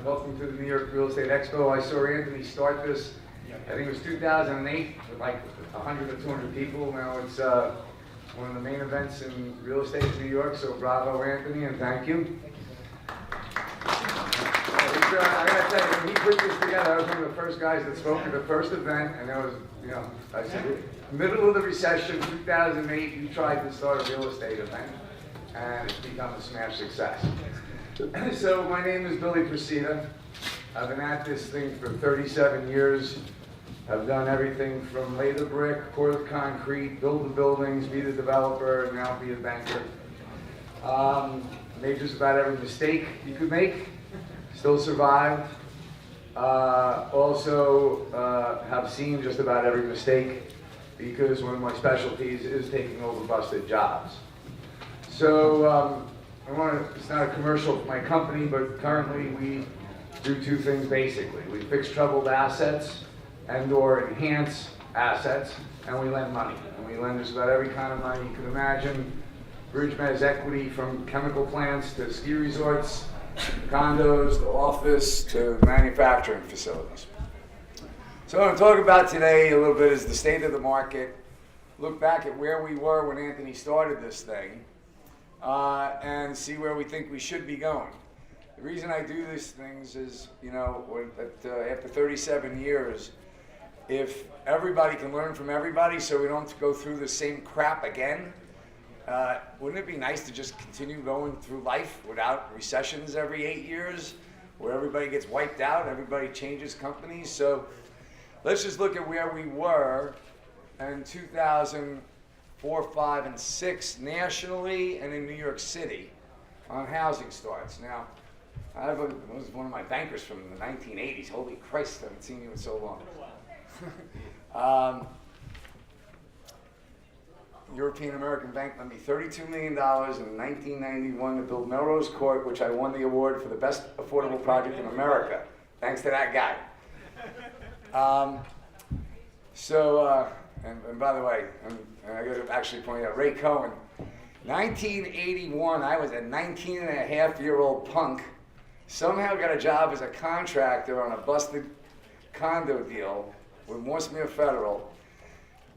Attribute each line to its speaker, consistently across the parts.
Speaker 1: Welcome to the New York Real Estate Expo. I saw Anthony start this, I think it was 2008, with like 100 or 200 people. Now it's one of the main events in real estate in New York, so bravo, Anthony, and thank you. I gotta tell you, when he put this together, I was one of the first guys that spoke at the first event, and there was, I said, middle of the recession, 2008, you tried to start a real estate event, and it's become a smash success. So my name is Billy Procida. I've been at this thing for 37 years. I've done everything from lay the brick, pour the concrete, build the buildings, be the developer, and now be a banker. Made just about every mistake you could make, still survived. Also have seen just about every mistake because one of my specialties is taking over busted jobs. So it's not a commercial for my company, but currently we do two things basically. We fix troubled assets and or enhance assets, and we lend money. And we lend just about every kind of money you can imagine. Bridge mezz equity from chemical plants to ski resorts, condos, to office, to manufacturing facilities. So what I'm talking about today a little bit is the state of the market, look back at where we were when Anthony started this thing, and see where we think we should be going. The reason I do these things is, after 37 years, if everybody can learn from everybody so we don't have to go through the same crap again, wouldn't it be nice to just continue going through life without recessions every 8 years, where everybody gets wiped out, everybody changes companies? So let's just look at where we were in 2004, 5, and 6 nationally and in New York City on housing starts. Now, I was one of my bankers from the 1980s. Holy Christ, I haven't seen you in so long. European American Bank lent me $32 million in 1991 to build Melrose Court, which I won the award for the best affordable project in America, thanks to that guy. And by the way, I got to actually point out, Ray Cohen, 1981, I was a 19-and-a-half-year-old punk, somehow got a job as a contractor on a busted condo deal with Morsemere Federal.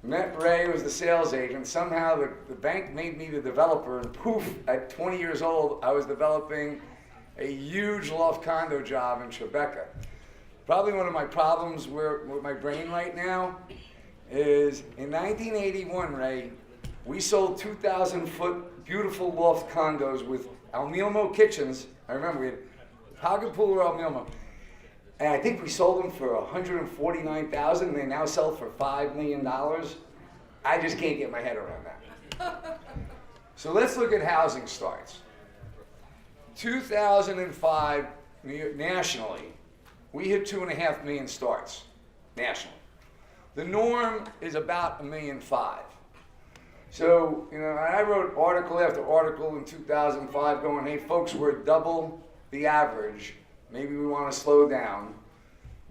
Speaker 1: Met Ray, was the sales agent. Somehow the bank made me the developer, and poof, at 20 years old, I was developing a huge loft condo job in Tribeca. Probably one of my problems with my brain right now is in 1981, Ray, we sold 2,000-foot beautiful loft condos with Al Milmo kitchens. I remember we had Hagapool or Al Milmo. And I think we sold them for $149,000, and they now sell for $5 million. I just can't get my head around that. So let's look at housing starts. 2005, nationally, we hit 2.5 million starts, nationally. The norm is about 1.5 million. So, I wrote article after article in 2005 going, hey folks, we're double the average. Maybe we want to slow down.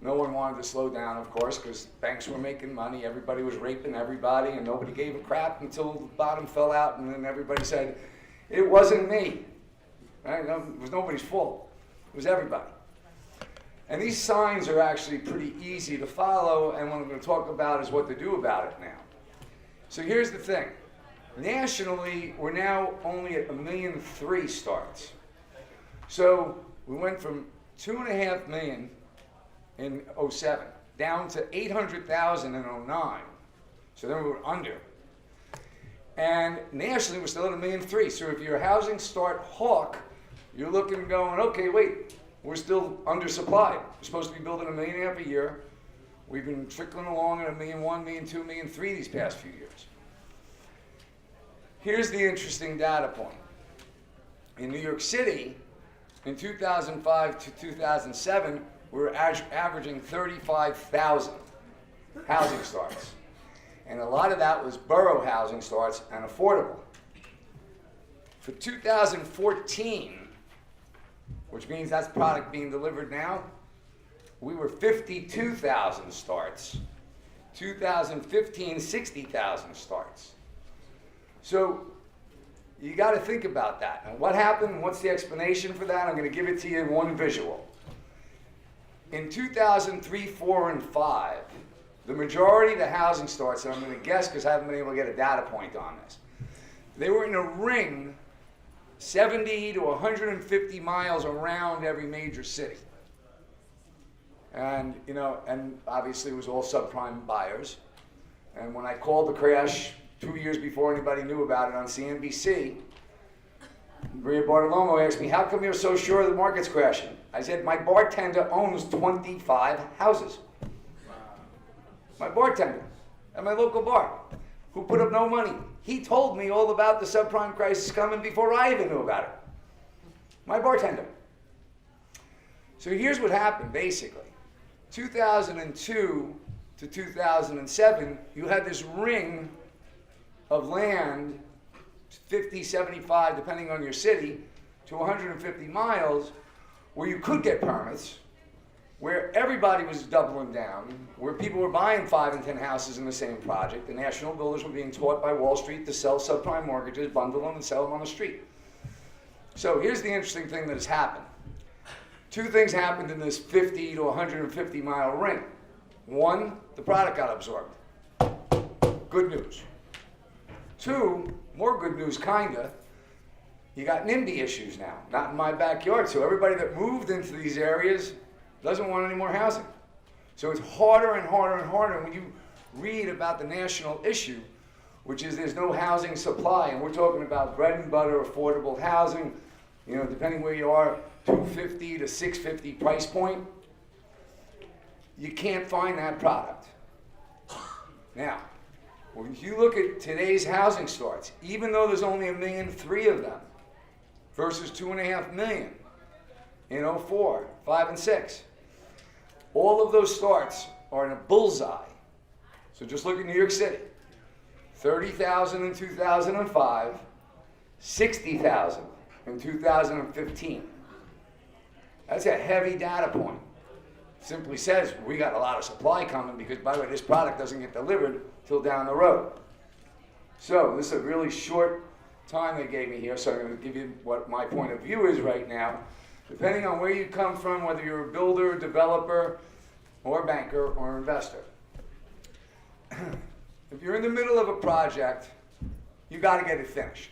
Speaker 1: No one wanted to slow down, of course, because banks were making money, everybody was raping everybody, and nobody gave a crap until the bottom fell out, and then everybody said, it wasn't me. Right? It was nobody's fault. It was everybody. And these signs are actually pretty easy to follow, and what I'm going to talk about is what to do about it now. So here's the thing. Nationally, we're now only at 1.3 million starts. So we went from 2.5 million in 07 down to 800,000 in 09. So then we were under. And nationally, we're still at 1.3 million. So if you're a housing start hawk, you're looking and going, okay, wait, we're still undersupplied. We're supposed to be building 1.5 million a year. We've been trickling along at 1.1 million, 1.2 million, 1.3 million these past few years. Here's the interesting data point. In New York City, in 2005 to 2007, we were averaging 35,000 housing starts. And a lot of that was borough housing starts and affordable. For 2014, which means that's product being delivered now, we were 52,000 starts. 2015, 60,000 starts. So you got to think about that. And what happened? What's the explanation for that? I'm going to give it to you in one visual.
Speaker 2: in 2003, 4, and 5, the majority of the housing starts, and I'm going to guess because I haven't been able to get a data point on this, they were in a ring 70 to 150 miles around every major city. And, you know, and obviously it was all subprime buyers. And when I called the crash 2 years before anybody knew about it on CNBC, Maria Bartolomo asked me, how come you're so sure the market's crashing? I said, my bartender owns 25 houses. My bartender at my local bar, who put up no money. He told me all about the subprime crisis coming before I even knew about it. My bartender. So here's what happened, basically. 2002 to 2007, you had this ring of land, 50, 75, depending on your city, to 150 miles, where you could get permits, where everybody was doubling down, where people were buying 5 and 10 houses in the same project. The national builders were being taught by Wall Street to sell subprime mortgages, bundle them, and sell them on the street. So here's the interesting thing that has happened. 2 things happened in this 50 to 150 mile ring. 1, the product got absorbed. Good news. 2, more good news, kinda. You got NIMBY issues now, not in my backyard. So everybody that moved into these areas doesn't want any more housing. So it's harder and harder and harder. And when you read about the national issue, which is there's no housing supply, and we're talking about bread and butter, affordable housing, you know, depending where you are, $250 to $650 price point, you can't find that product. Now, when you look at today's housing starts, even though there's only 1.3 million of them, versus 2.5 million in 04, 5, and 6, all of those starts are in a bullseye. So just look at New York City. 30,000 in 2005, 60,000 in 2015. That's a heavy data point. Simply says we got a lot of supply coming because, by the way, this product doesn't get delivered till down the road. So this is a really short time they gave me here, so I'm going to give you what my point of view is right now. Depending on where you come from, whether you're a builder, developer, or banker, or investor. If you're in the middle of a project, you got to get it finished.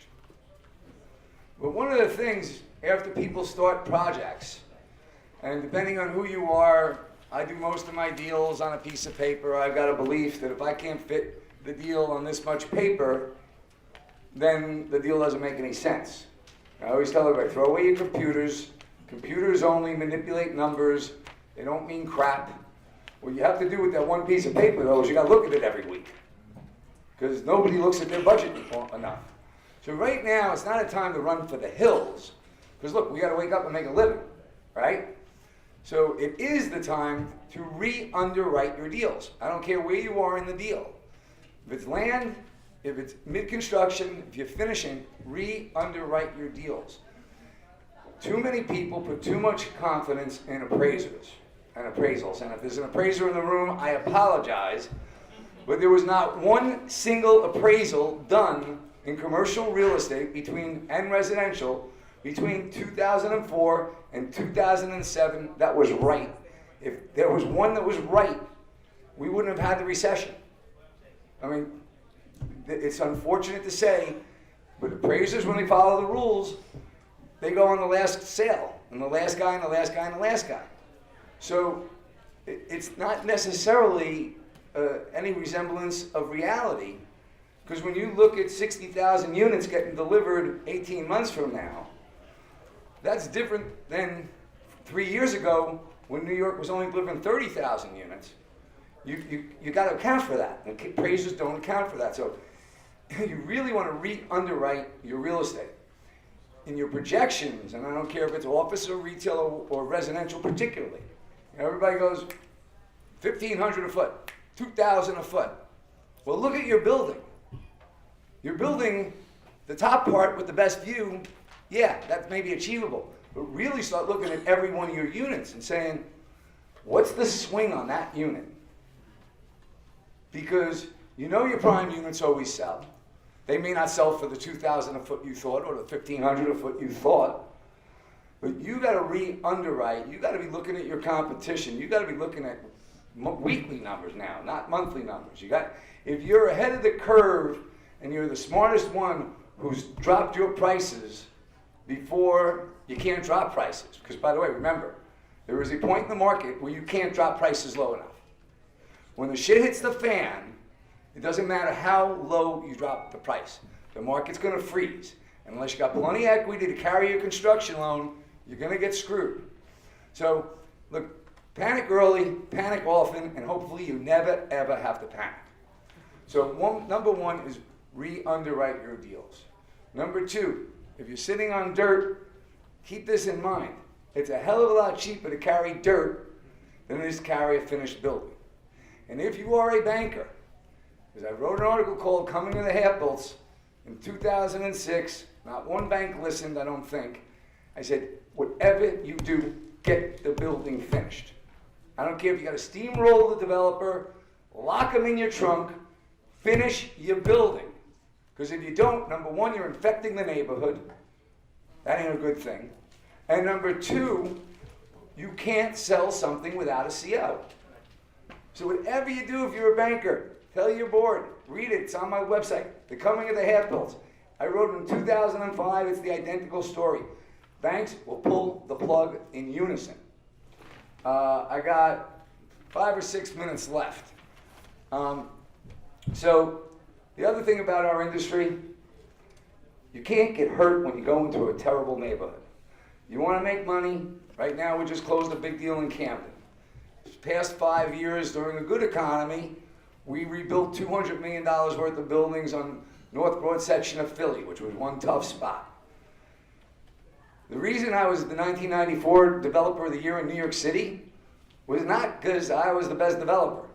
Speaker 2: But one of the things after people start projects, and depending on who you are, I do most of my deals on a piece of paper. I've got a belief that if I can't fit the deal on this much paper, then the deal doesn't make any sense. I always tell everybody, throw away your computers. Computers only manipulate numbers. They don't mean crap. What you have to do with that one piece of paper, though, is you got to look at it every week. Because nobody looks at their budget enough. So right now, it's not a time to run for the hills. Because look, we got to wake up and make a living, right? So it is the time to re-underwrite your deals. I don't care where you are in the deal. If it's land, if it's mid-construction, if you're finishing, re-underwrite your deals. Too many people put too much confidence in appraisers and appraisals. And if there's an appraiser in the room, I apologize. But there was not one single appraisal done in commercial real estate and residential between 2004 and 2007 that was right. If there was one that was right, we wouldn't have had the recession. I mean, it's unfortunate to say, but appraisers, when they follow the rules, they go on the last sale, and the last guy, and the last guy, and the last guy. So it's not necessarily any resemblance of reality, because when you look at 60,000 units getting delivered 18 months from now, that's different than 3 years ago when New York was only delivering 30,000 units. You got to account for that, and appraisers don't account for that. So you really want to re-underwrite your real estate. In your projections, and I don't care if it's office or retail or residential particularly, everybody goes $1,500 a foot, $2,000 a foot. Well, look at your building. Your building, the top part with the best view, yeah, that may be achievable. But really start looking at every one of your units and saying, what's the swing on that unit? Because you know your prime units always sell. They may not sell for the $2,000 a foot you thought or the $1,500 a foot you thought. But you got to re-underwrite. You got to be looking at your competition. You got to be looking at weekly numbers now, not monthly numbers. If you're ahead of the curve and you're the smartest one who's dropped your prices before, you can't drop prices. Because by the way, remember, there is a point in the market where you can't drop prices low enough. When the shit hits the fan, it doesn't matter how low you drop the price. The market's going to freeze. And unless you got plenty of equity to carry your construction loan, you're going to get screwed. So, look, panic early, panic often, and hopefully you never, ever have to panic. So number one is re-underwrite your deals. Number two, if you're sitting on dirt, keep this in mind. It's a hell of a lot cheaper to carry dirt than it is to carry a finished building. And if you are a banker, because I wrote an article called Coming to the Half-Builts in 2006, not one bank listened, I don't think. I said, whatever you do, get the building finished. I don't care if you got to steamroll the developer, lock them in your trunk, finish your building. Because if you don't, number one, you're infecting the neighborhood. That ain't a good thing. And number two, you can't sell something without a CO. So whatever you do, if you're a banker, tell your board, read it, it's on my website, The Coming of the Half-Builts. I wrote it in 2005, it's the identical story. Banks will pull the plug in unison. I got 5 or 6 minutes left. So the other thing about our industry, you can't get hurt when you go into a terrible neighborhood. You want to make money, right now we just closed a big deal in Camden. This past 5 years, during a good economy, we rebuilt $200 million worth of buildings on North Broad section of Philly, which was one tough spot. The reason I was the 1994 Developer of the Year in New York City was not because I was the best developer.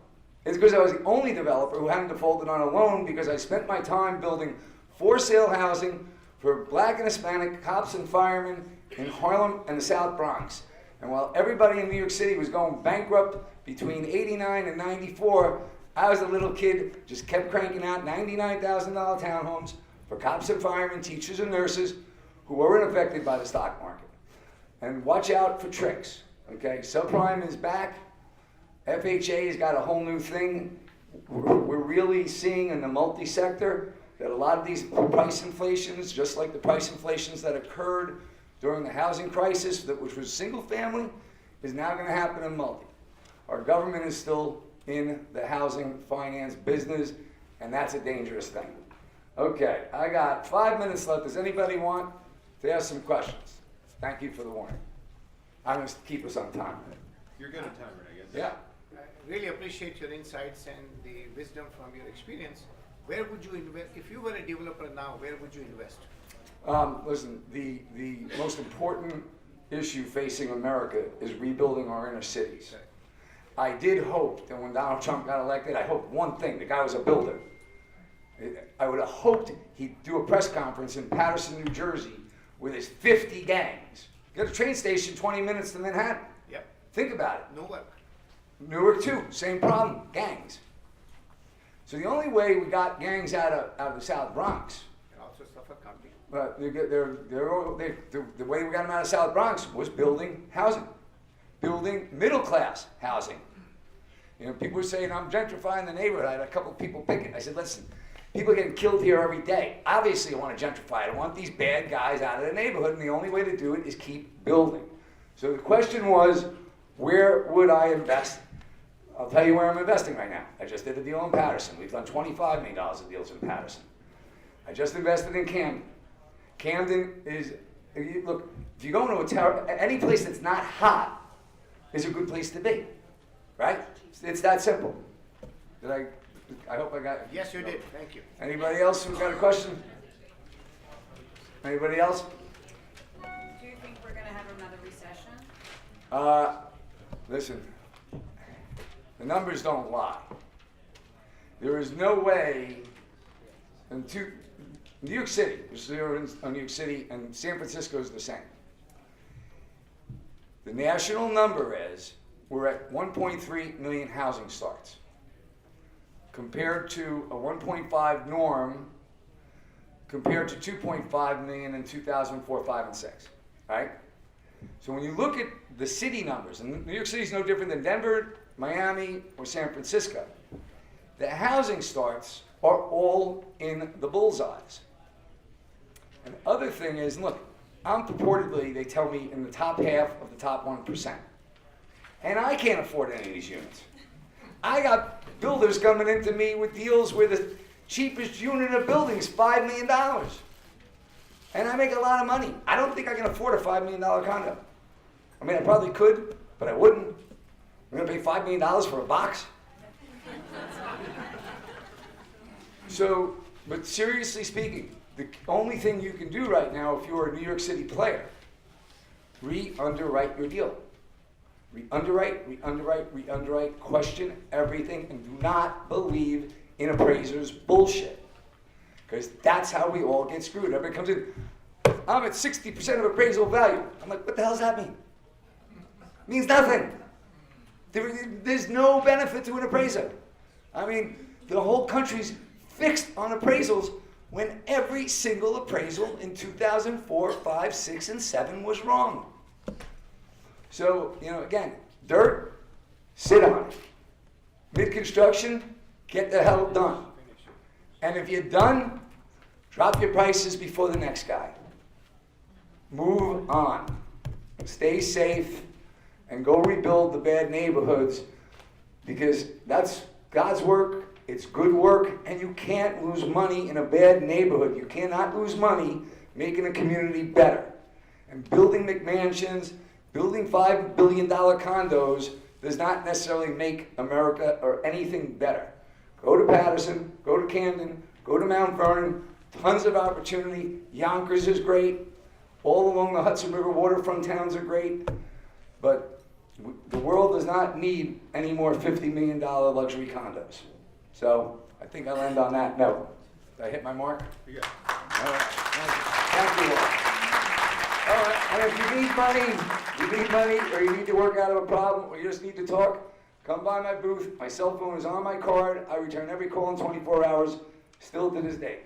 Speaker 2: It's because I was the only developer who hadn't defaulted on a loan because I spent my time building for-sale housing for Black and Hispanic cops and firemen in Harlem and the South Bronx. And while everybody in New York City was going bankrupt between '89 and '94, I was a little kid, just kept cranking out $99,000 townhomes for cops and firemen, teachers and nurses who weren't affected by the stock market. And watch out for tricks, okay? Subprime is back. FHA has got a whole new thing. We're really seeing in the multi-sector that a lot of these price inflations, just like the price inflations that occurred during the housing crisis, which was single family, is now going to happen in multi. Our government is still in the housing finance business, and that's a dangerous thing. Okay, I got 5 minutes left. Does anybody want to ask some questions? Thank you for the warning. I'm going to keep us on time.
Speaker 3: You're good on time, I guess.
Speaker 2: Yeah.
Speaker 4: I really appreciate your insights and the wisdom from your experience. Where would you invest? If you were a developer now, where would you invest?
Speaker 2: Listen, the most important issue facing America is rebuilding our inner cities. I did hope that when Donald Trump got elected, I hoped one thing, the guy was a builder. I would have hoped he'd do a press conference in Paterson, New Jersey with his 50 gangs. Get a train station 20 minutes to Manhattan.
Speaker 4: Yep.
Speaker 2: Think about it.
Speaker 4: Newark.
Speaker 2: Newark too, same problem, gangs. So the only way we got gangs out of the South Bronx,
Speaker 4: And also Suffolk County.
Speaker 2: but the way we got them out of South Bronx was building housing, building middle class housing. You know, people were saying I'm gentrifying the neighborhood. I had a couple of people picking. I said, listen, people are getting killed here every day. Obviously, I want to gentrify it. I want these bad guys out of the neighborhood, and the only way to do it is keep building. So the question was, where would I invest? I'll tell you where I'm investing right now. I just did a deal in Paterson. We've done $25 million of deals in Paterson. I just invested in Camden. Camden is, look, if you go into any place that's not hot is a good place to be, right? It's that simple. I hope I got it.
Speaker 4: Yes, you did. Thank you.
Speaker 2: Anybody else who got a question? Anybody else?
Speaker 5: Do you think we're going to have another recession?
Speaker 2: Listen, the numbers don't lie. There is no way, New York City, New York City and San Francisco is the same. The national number is, we're at 1.3 million housing starts, compared to a 1.5 norm, compared to 2.5 million in 2004, 5, and 6, right? So when you look at the city numbers, and New York City is no different than Denver, Miami, or San Francisco, the housing starts are all in the bullseyes. And the other thing is, look, I'm purportedly, they tell me, in the top half of the top 1%. And I can't afford any of these units. I got builders coming into me with deals where the cheapest unit in a building is $5 million. And I make a lot of money. I don't think I can afford a $5 million condo. I mean, I probably could, but I wouldn't. I'm gonna pay $5 million for a box? So, but seriously speaking, the only thing you can do right now if you're a New York City player, re-underwrite your deal. Re-underwrite, re-underwrite, re-underwrite, question everything, and do not believe in appraisers' bullshit. Because that's how we all get screwed. Everybody comes in, I'm at 60% of appraisal value. I'm like, what the hell does that mean? It means nothing. There's no benefit to an appraiser. I mean, the whole country's fixed on appraisals when every single appraisal in 2004, 5, 6, and 7 was wrong. So, you know, again, dirt, sit on it. Mid-construction, get the hell done. And if you're done, drop your prices before the next guy. Move on. Stay safe and go rebuild the bad neighborhoods because that's God's work, it's good work, and you can't lose money in a bad neighborhood. You cannot lose money making a community better. And building McMansions, building $5 billion condos does not necessarily make America or anything better. Go to Patterson, go to Camden, go to Mount Vernon, tons of opportunity. Yonkers is great. All along the Hudson River waterfront towns are great. But the world does not need any more $50 million luxury condos. So I think I'll end on that note. Did I hit my mark?
Speaker 3: You got it.
Speaker 2: All right. Thank you all. All right, and if you need money, or you need to work out of a problem, or you just need to talk, come by my booth. My cell phone is on my card. I return every call in 24 hours, still to this day.